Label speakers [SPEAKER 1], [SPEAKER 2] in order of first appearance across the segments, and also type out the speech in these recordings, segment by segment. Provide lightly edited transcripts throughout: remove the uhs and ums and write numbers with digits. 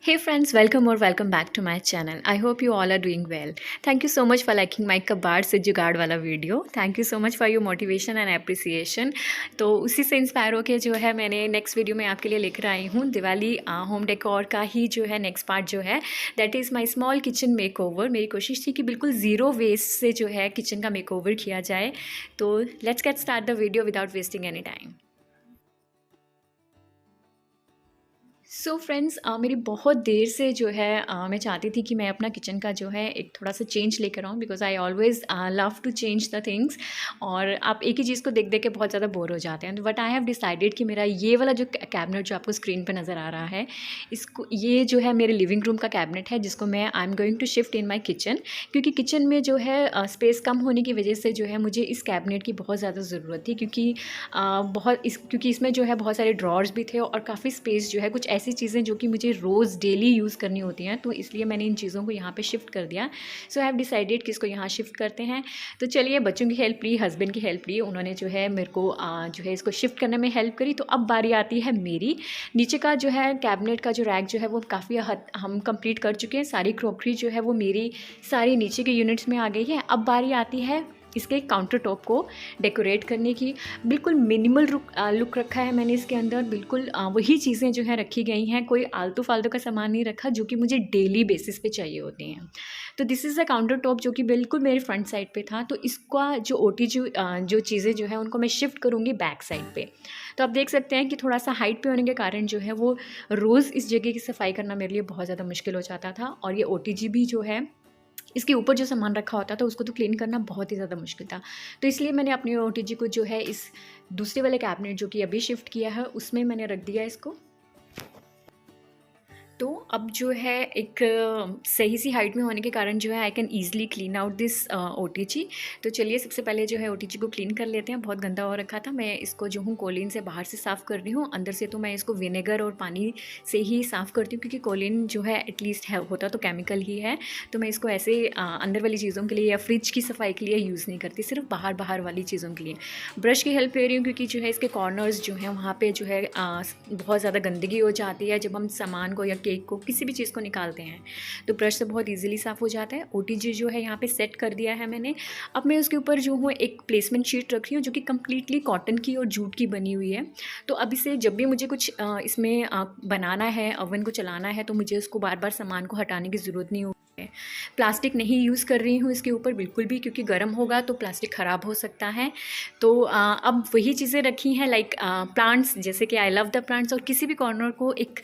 [SPEAKER 1] Hey friends, welcome or welcome back to my channel. I hope you all are doing well. Thank you so much for liking my कबाड़ से जुगाड़ वाला video. Thank you so much for your motivation and appreciation. तो उसी से inspire होकर जो है मैंने नेक्स्ट वीडियो में आपके लिए लेकर आई हूँ दिवाली होम डेकोर का ही जो है नेक्स्ट पार्ट जो है that is my small kitchen makeover. मेरी कोशिश थी कि बिल्कुल ज़ीरो वेस्ट से जो है किचन का मेकओवर किया जाए. तो let's get start the video without wasting any time. So friends मेरी बहुत देर से जो है मैं चाहती थी कि मैं अपना किचन का जो है एक थोड़ा सा चेंज लेकर आऊँ because I always love to change the things. और आप एक ही चीज़ को देख देख के बहुत ज़्यादा बोर हो जाते हैं. बट आई हैव डिसाइडेड कि मेरा ये वाला जो कैबिनेट जो आपको स्क्रीन पर नज़र आ रहा है इसको ये जो है मेरे लिविंग रूम का कैबिनेट है जिसको मैं I am going to shift in my kitchen. क्योंकि किचन में जो है स्पेस कम होने की वजह से जो है मुझे इस कैबिनेट की बहुत ज़्यादा ज़रूरत थी. क्योंकि इसमें जो है बहुत सारे ड्रॉर्स भी थे और काफ़ी स्पेस जो है कुछ ऐसी चीज़ें जो कि मुझे रोज़ डेली यूज़ करनी होती हैं. तो इसलिए मैंने इन चीज़ों को यहाँ पे शिफ्ट कर दिया. सो आई हैव डिसाइडेड कि इसको यहाँ शिफ्ट करते हैं. तो चलिए बच्चों की हेल्प ली, हस्बैंड की हेल्प ली, उन्होंने जो है मेरे को जो है इसको शिफ्ट करने में हेल्प करी. तो अब बारी आती है मेरी. नीचे का जो है कैबिनेट का जो रैक जो है वो काफ़ी हद हम कंप्लीट कर चुके हैं. सारी क्रॉकरी जो है वो मेरी सारी नीचे के यूनिट्स में आ गई है. अब बारी आती है इसके काउंटर टॉप को डेकोरेट करने की. बिल्कुल मिनिमल लुक रखा है मैंने इसके अंदर. बिल्कुल वही चीज़ें जो हैं रखी गई हैं. कोई आलतू फालतू का सामान नहीं रखा जो कि मुझे डेली बेसिस पे चाहिए होते हैं. तो this is a counter top जो कि बिल्कुल मेरे फ्रंट साइड पे था. तो इसका जो जो चीज़ें जो है उनको मैं शिफ्ट करूँगी बैक साइड पे. तो आप देख सकते हैं कि थोड़ा सा हाइट पे होने के कारण जो है वो रोज़ इस जगह की सफाई करना मेरे लिए बहुत ज़्यादा मुश्किल हो जाता था. और ये OTG भी जो है इसके ऊपर जो सामान रखा होता था उसको तो क्लीन करना बहुत ही ज़्यादा मुश्किल था. तो इसलिए मैंने अपनी OTG को जो है इस दूसरे वाले कैबिनेट जो कि अभी शिफ्ट किया है उसमें मैंने रख दिया इसको. तो अब जो है एक सही सी हाइट में होने के कारण जो है I can easily clean out this OTG. तो चलिए सबसे पहले जो है OTG को क्लीन कर लेते हैं. बहुत गंदा हो रखा था. मैं इसको जो हूँ कोलिन से बाहर से साफ़ कर रही हूँ. अंदर से तो मैं इसको विनेगर और पानी से ही साफ़ करती हूँ क्योंकि कोलिन जो है एटलीस्ट है होता तो केमिकल ही है. तो मैं इसको ऐसे अंदर वाली चीज़ों के लिए या फ्रिज की सफाई के लिए यूज़ नहीं करती, सिर्फ बाहर वाली चीज़ों के लिए. ब्रश की हेल्प ले रही हूँ क्योंकि जो है इसके कॉर्नर्स जो हैं वहाँ पर जो है बहुत ज़्यादा गंदगी हो जाती है जब हम सामान को या केक को किसी भी चीज़ को निकालते हैं. तो ब्रश से बहुत इजीली साफ़ हो जाता है. OTG जो है यहाँ पे सेट कर दिया है मैंने. अब मैं उसके ऊपर जो हूँ एक प्लेसमेंट शीट रख रही हूँ जो कि कम्प्लीटली कॉटन की और जूट की बनी हुई है. तो अब इसे जब भी मुझे कुछ इसमें बनाना है, ओवन को चलाना है, तो मुझे उसको बार बार सामान को हटाने की ज़रूरत नहीं होगी. प्लास्टिक नहीं यूज़ कर रही हूँ इसके ऊपर बिल्कुल भी क्योंकि गर्म होगा तो प्लास्टिक ख़राब हो सकता है. तो अब वही चीज़ें रखी हैं लाइक प्लांट्स, जैसे कि आई लव द प्लांट्स. और किसी भी कॉर्नर को एक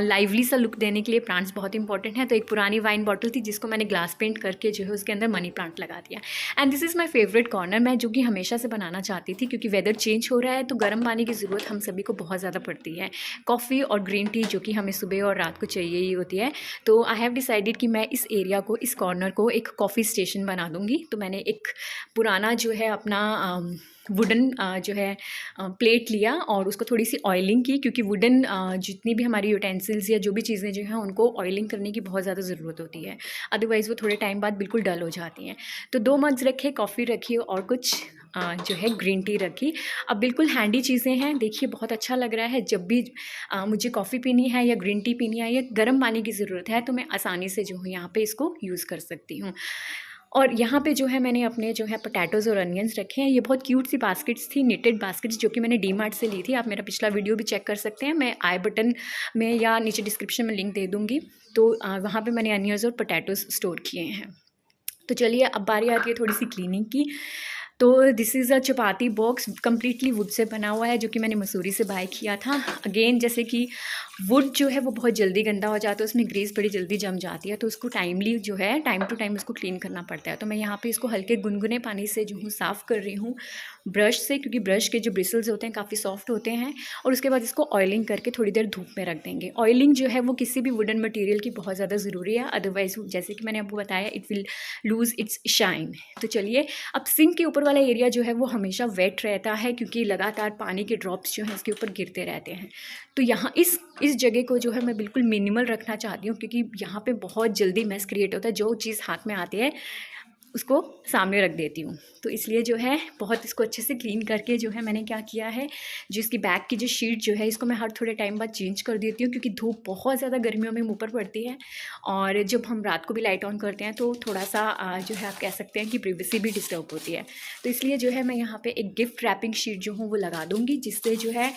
[SPEAKER 1] लाइवली सा लुक देने के लिए प्लांट्स बहुत इंपॉर्टेंट है. तो एक पुरानी वाइन बॉटल थी जिसको मैंने ग्लास पेंट करके जो है उसके अंदर मनी प्लांट लगा दिया. And this is my favourite corner. मैं जो कि हमेशा से बनाना चाहती थी क्योंकि वेदर चेंज हो रहा है तो गर्म पानी की ज़रूरत हम सभी को बहुत ज़्यादा पड़ती है. कॉफ़ी और ग्रीन टी जो कि हमें सुबह और रात को चाहिए ही होती है. तो आई हैव डिसाइडेड कि मैं इस एरिया को, इस कॉर्नर को एक कॉफ़ी स्टेशन बना दूँगी. तो मैंने एक पुराना जो है अपना वुडन जो है प्लेट लिया और उसको थोड़ी सी ऑयलिंग की क्योंकि वुडन जितनी भी हमारी यूटेंसिल्स या जो भी चीज़ें जो हैं उनको ऑयलिंग करने की बहुत ज़्यादा ज़रूरत होती है. अदरवाइज़ वो थोड़े टाइम बाद बिल्कुल डल हो जाती हैं. तो 2 मग्स रखे, कॉफ़ी रखी और कुछ जो है ग्रीन टी रखी. अब बिल्कुल हैंडी चीज़ें हैं. देखिए बहुत अच्छा लग रहा है. जब भी मुझे कॉफ़ी पीनी है या ग्रीन टी पीनी है या गर्म पानी की ज़रूरत है तो मैं आसानी से जो हूँ यहाँ पे इसको यूज़ कर सकती हूँ. और यहाँ पे जो है मैंने अपने जो है पोटैटोज़ और अनियंस रखे हैं. ये बहुत क्यूट सी बास्केट्स थी, निटेड बास्केट्स जो कि मैंने डीमार्ट से ली थी. आप मेरा पिछला वीडियो भी चेक कर सकते हैं. मैं आई बटन में या नीचे डिस्क्रिप्शन में लिंक दे दूँगी. तो वहाँ पे मैंने अनियंस और पोटैटोज़ स्टोर किए हैं. तो चलिए अब बारी आती है थोड़ी सी क्लीनिंग की. तो this is a chapati box completely would say बना हुआ है जो कि मैंने मसूरी से बाय किया था. अगेन जैसे कि वुड जो है वो बहुत जल्दी गंदा हो जाता है, उसमें ग्रीस बड़ी जल्दी जम जाती है. तो उसको टाइमली जो है टाइम टू टाइम उसको क्लीन करना पड़ता है. तो मैं यहाँ पे इसको हल्के गुनगुने पानी से जो हूँ साफ़ कर रही हूँ ब्रश से क्योंकि ब्रश के जो ब्रिसल्स होते हैं काफ़ी सॉफ्ट होते हैं. और उसके बाद इसको ऑयलिंग करके थोड़ी देर धूप में रख देंगे. ऑयलिंग जो है वो किसी भी वुडन मटेरियल की बहुत ज़्यादा ज़रूरी है. अदरवाइज़ जैसे कि मैंने आपको बताया it will lose it's shine. तो चलिए अब सिंक के ऊपर वाला एरिया जो है वो हमेशा वेट रहता है क्योंकि लगातार पानी के ड्रॉप्स जो हैं इसके ऊपर गिरते रहते हैं. तो यहाँ इस जगह को जो है मैं बिल्कुल मिनिमल रखना चाहती हूँ क्योंकि यहाँ पे बहुत जल्दी मेस क्रिएट होता है. जो चीज़ हाथ में आती है उसको सामने रख देती हूँ। तो इसलिए जो है बहुत इसको अच्छे से क्लीन करके जो है मैंने क्या किया है, जो इसकी बैक की जो शीट जो है इसको मैं हर थोड़े टाइम बाद चेंज कर देती हूँ, क्योंकि धूप बहुत ज़्यादा गर्मियों में मुँह पर पड़ती है और जब हम रात को भी लाइट ऑन करते हैं तो थोड़ा सा जो है आप कह सकते हैं कि प्रिवेसी भी डिस्टर्ब होती है। तो इसलिए जो है मैं यहाँ पर एक गिफ्ट रैपिंग शीट जो हूँ वो लगा दूँगी, जिससे जो है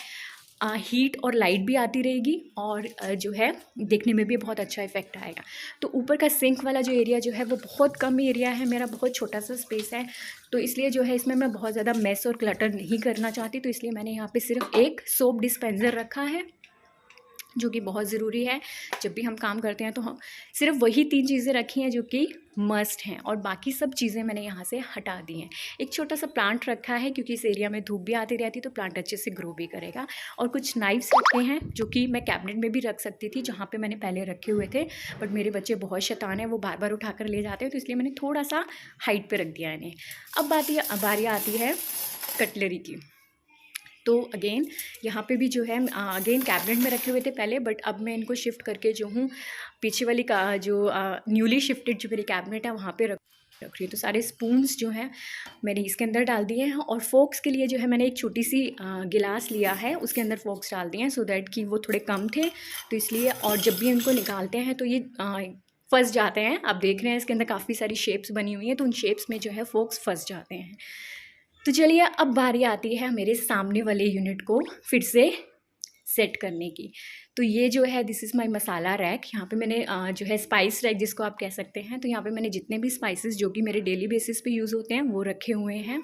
[SPEAKER 1] हीट और लाइट भी आती रहेगी और जो है देखने में भी बहुत अच्छा इफेक्ट आएगा। तो ऊपर का सिंक वाला जो एरिया जो है वो बहुत कम एरिया है, मेरा बहुत छोटा सा स्पेस है, तो इसलिए जो है इसमें मैं बहुत ज़्यादा मेस और क्लटर नहीं करना चाहती। तो इसलिए मैंने यहाँ पे सिर्फ एक सोप डिस्पेंसर रखा है, जो कि बहुत ज़रूरी है जब भी हम काम करते हैं। तो हम सिर्फ वही 3 चीज़ें रखी हैं जो कि मस्ट हैं, और बाकी सब चीज़ें मैंने यहाँ से हटा दी हैं। एक छोटा सा प्लांट रखा है, क्योंकि इस एरिया में धूप भी आती रहती है तो प्लांट अच्छे से ग्रो भी करेगा। और कुछ नाइफ्स रखे हैं जो कि मैं कैबिनेट में भी रख सकती थी, जहाँ पे मैंने पहले रखे हुए थे, बट मेरे बच्चे बहुत शैतान हैं, वो बार बार उठा कर ले जाते हैं, तो इसलिए मैंने थोड़ा सा हाइट पर रख दिया इन्हें। अब बारी आती है कटलरी की। तो अगेन यहाँ पे भी जो है अगेन कैबिनेट में रखे हुए थे पहले, बट अब मैं इनको शिफ्ट करके जो हूँ पीछे वाली का जो न्यूली शिफ्टेड जो मेरी कैबिनेट है वहाँ पे रख रही हूँ। तो सारे स्पून्स जो हैं मैंने इसके अंदर डाल दिए हैं, और फोक्स के लिए जो है मैंने एक छोटी सी गिलास लिया है, उसके अंदर फोक्स डाल दिए हैं, सो दैट कि वो थोड़े कम थे तो इसलिए। और जब भी इनको निकालते हैं तो ये फंस जाते हैं। आप देख रहे हैं इसके अंदर काफ़ी सारी शेप्स बनी हुई हैं, तो उन शेप्स में जो है फोक्स फंस जाते हैं। तो चलिए अब बारी आती है मेरे सामने वाले यूनिट को फिर से सेट करने की। तो ये जो है this is my masala rack. यहाँ पे मैंने जो है स्पाइस रैक जिसको आप कह सकते हैं, तो यहाँ पे मैंने जितने भी स्पाइसेस जो कि मेरे डेली बेसिस पे यूज़ होते हैं वो रखे हुए हैं।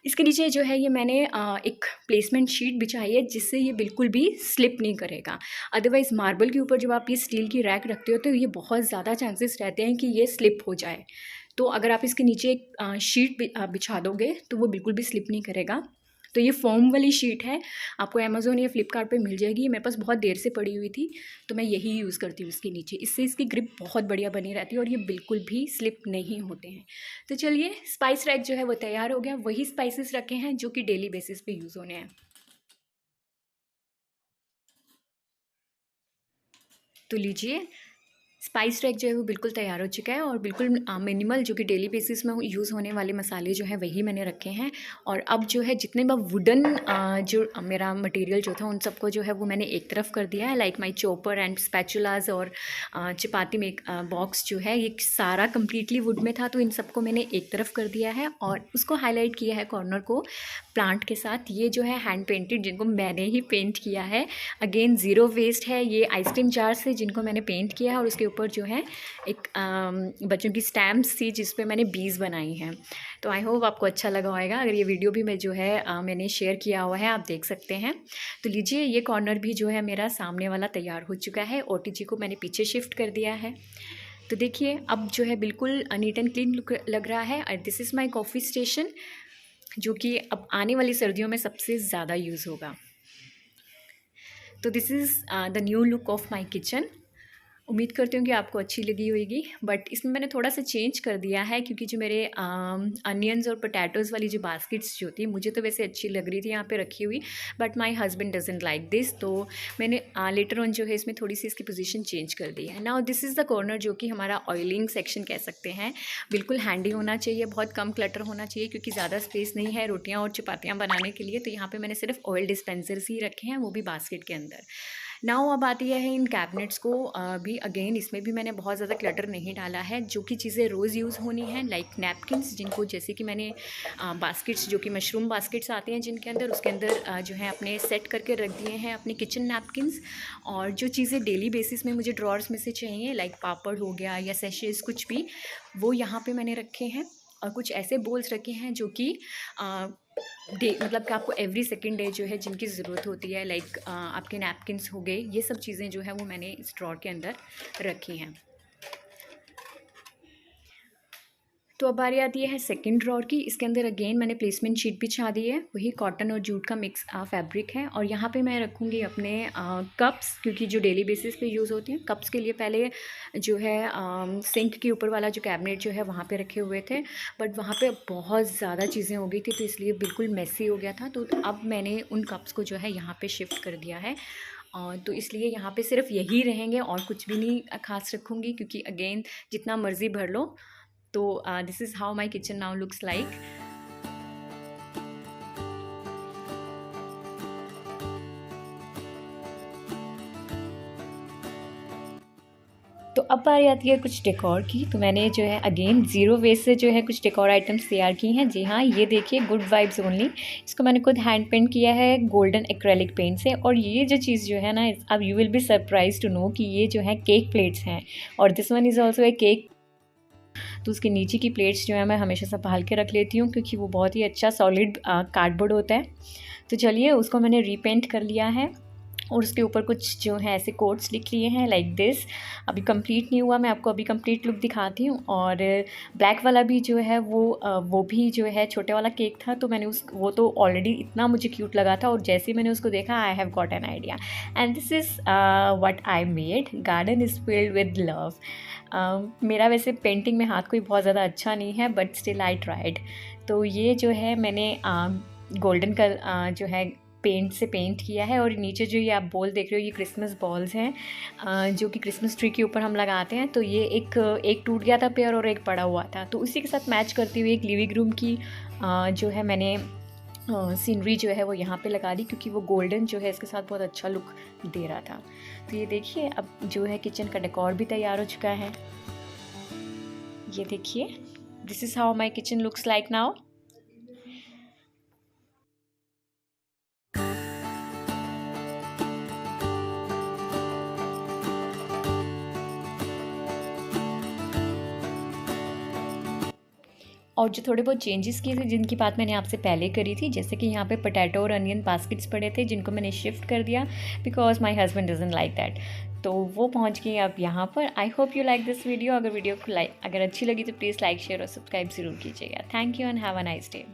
[SPEAKER 1] इसके नीचे जो है ये मैंने एक प्लेसमेंट शीट बिछाई है, जिससे ये बिल्कुल भी स्लिप नहीं करेगा। अदरवाइज़ मार्बल के ऊपर जब आप ये स्टील की रैक रखते हो तो ये बहुत ज़्यादा चांसेस रहते हैं कि ये स्लिप हो जाए। तो अगर आप इसके नीचे एक शीट बिछा दोगे तो वो बिल्कुल भी स्लिप नहीं करेगा। तो ये फोम वाली शीट है, आपको अमेज़ोन या फ्लिपकार्ट पे मिल जाएगी। मेरे पास बहुत देर से पड़ी हुई थी तो मैं यही यूज़ करती हूँ इसके नीचे। इससे इसकी ग्रिप बहुत बढ़िया बनी रहती है और ये बिल्कुल भी स्लिप नहीं होते हैं। तो चलिए स्पाइस रैक जो है वो तैयार हो गया। वही स्पाइसेस रखे हैं जो कि डेली बेसिस पे यूज़ होने हैं। तो लीजिए स्पाइस रैक जो है वो बिल्कुल तैयार हो चुका है, और बिल्कुल मिनिमल जो कि डेली बेसिस में यूज़ होने वाले मसाले जो हैं वही मैंने रखे हैं। और अब जो है जितने भी वुडन जो मेरा मटेरियल जो था उन सबको जो है वो मैंने एक तरफ कर दिया है, like my chopper and spatulas और चपाती में एक बॉक्स जो है ये सारा कम्प्लीटली वुड में था, तो इन सबको मैंने एक तरफ कर दिया है और उसको हाईलाइट किया है कॉर्नर को प्लांट के साथ। ये जो है हैंड पेंटेड, जिनको मैंने ही पेंट किया है। अगेन ज़ीरो वेस्ट है, ये आइसक्रीम जार से जिनको मैंने पेंट किया है, और उसके ऊपर जो है एक बच्चों की स्टैम्प्स थी जिस पे मैंने बीज बनाई हैं। तो आई होप आपको अच्छा लगा होगा। अगर ये वीडियो भी मैं जो है मैंने शेयर किया हुआ है, आप देख सकते हैं। तो लीजिए ये कॉर्नर भी जो है मेरा सामने वाला तैयार हो चुका है। ओटीजी को मैंने पीछे शिफ्ट कर दिया है। तो देखिए अब जो है बिल्कुल नीट एंड क्लीन लग रहा है। This is my coffee station, जो कि अब आने वाली सर्दियों में सबसे ज़्यादा यूज़ होगा। तो this is the new look of my kitchen. उम्मीद करती हूँ कि आपको अच्छी लगी होगी, बट इसमें मैंने थोड़ा सा चेंज कर दिया है, क्योंकि जो मेरे अनियंस और पोटैटोज़ वाली जो बास्केट्स जो थी मुझे तो वैसे अच्छी लग रही थी यहाँ पे रखी हुई, but my husband doesn't like this. तो मैंने लेटर ऑन जो है इसमें थोड़ी सी इसकी पोजीशन चेंज कर दी है। Now this is the corner जो कि हमारा ऑयलिंग सेक्शन कह सकते हैं। बिल्कुल हैंडी होना चाहिए, बहुत कम क्लटर होना चाहिए, क्योंकि ज़्यादा स्पेस नहीं है रोटियाँ और चपातियाँ बनाने के लिए। तो यहाँ पर मैंने सिर्फ ऑयल डिस्पेंसर्स ही रखे हैं, वो भी बास्केट के अंदर। नाउ अब आती है इन कैबिनेट्स को भी। अगेन इसमें भी मैंने बहुत ज़्यादा क्लटर नहीं डाला है। जो कि चीज़ें रोज़ यूज़ होनी है, लाइक नैपकिन्स, जिनको जैसे कि मैंने बास्केट्स जो कि मशरूम बास्केट्स आते हैं जिनके अंदर, उसके अंदर जो है अपने सेट करके रख दिए हैं अपने किचन नैपकिन्स। और जो चीज़ें डेली बेसिस में मुझे ड्रॉर्स में से चाहिए, लाइक पापड़ हो गया या सैशेज़ कुछ भी, वो यहाँ पर मैंने रखे हैं। और कुछ ऐसे बोल्स रखे हैं जो कि मतलब कि आपको एवरी सेकेंड डे जो है जिनकी ज़रूरत होती है, लाइक आपके नैपकिन्स हो गए, ये सब चीज़ें जो है वो मैंने इस ड्रॉर के अंदर रखी हैं। तो अब बारी आती है सेकंड ड्रॉर की। इसके अंदर अगेन मैंने प्लेसमेंट शीट बिछा दी है, वही कॉटन और जूट का मिक्स फैब्रिक है। और यहाँ पे मैं रखूँगी अपने कप्स, क्योंकि जो डेली बेसिस पे यूज़ होती हैं। कप्स के लिए पहले जो है सिंक के ऊपर वाला जो कैबिनेट जो है वहाँ पे रखे हुए थे, बट वहाँ पे बहुत ज़्यादा चीज़ें हो गई थी, तो इसलिए बिल्कुल मेसी हो गया था। तो अब मैंने उन कप्स को जो है यहाँ पर शिफ्ट कर दिया है। तो इसलिए यहाँ पे सिर्फ यही रहेंगे और कुछ भी नहीं ख़ास रखूँगी, क्योंकि अगेन जितना मर्ज़ी भर लो तो this is how my kitchen now looks like. तो अब बारी आती है कुछ डेकोर की। तो मैंने जो है अगेन ज़ीरो वेस्ट से जो है कुछ डेकोर आइटम्स तैयार की हैं। जी हाँ, ये देखिए गुड वाइब्स ओनली। इसको मैंने खुद हैंड पेंट किया है गोल्डन एक्रेलिक पेंट से। और ये जो चीज़ जो है ना, अब you will be surprise to know कि ये जो है केक प्लेट्स हैं, और this one is also a cake. तो उसके नीचे की प्लेट्स जो है मैं हमेशा संभाल के रख लेती हूँ, क्योंकि वो बहुत ही अच्छा सॉलिड कार्डबोर्ड होता है। तो चलिए, उसको मैंने रीपेंट कर लिया है और उसके ऊपर कुछ जो है ऐसे कोट्स लिख लिए हैं लाइक दिस। अभी कंप्लीट नहीं हुआ, मैं आपको अभी कंप्लीट लुक दिखाती हूँ। और ब्लैक वाला भी जो है वो भी जो है छोटे वाला केक था, तो मैंने वो तो ऑलरेडी इतना मुझे क्यूट लगा था, और जैसे ही मैंने उसको देखा I have got an idea, and this is what I made. Garden is filled with love. मेरा वैसे पेंटिंग में हाथ कोई बहुत ज़्यादा अच्छा नहीं है, बट स्टिल आई ट्राइड। तो ये जो है मैंने गोल्डन कलर जो है पेंट से पेंट किया है। और नीचे जो ये आप बॉल देख रहे हो, ये क्रिसमस बॉल्स हैं जो कि क्रिसमस ट्री के ऊपर हम लगाते हैं। तो ये एक टूट गया था पेयर और एक पड़ा हुआ था, तो उसी के साथ मैच करते हुए एक लिविंग रूम की जो है मैंने सीनरी जो है वो यहाँ पे लगा दी, क्योंकि वो गोल्डन जो है इसके साथ बहुत अच्छा लुक दे रहा था। तो ये देखिए, अब जो है किचन का डेकोर भी तैयार हो चुका है। ये देखिए, this is how my kitchen looks like now. और जो थोड़े बहुत चेंजेस किए थे, जिनकी बात मैंने आपसे पहले करी थी, जैसे कि यहाँ पे पोटैटो और अनियन बास्केट्स पड़े थे, जिनको मैंने शिफ्ट कर दिया because my husband doesn't like that. तो वो पहुँच गई अब यहाँ पर। I hope you like this video. अगर वीडियो को अगर अच्छी लगी तो प्लीज़ लाइक, शेयर और सब्सक्राइब ज़रूर कीजिएगा। Thank you and have a nice day.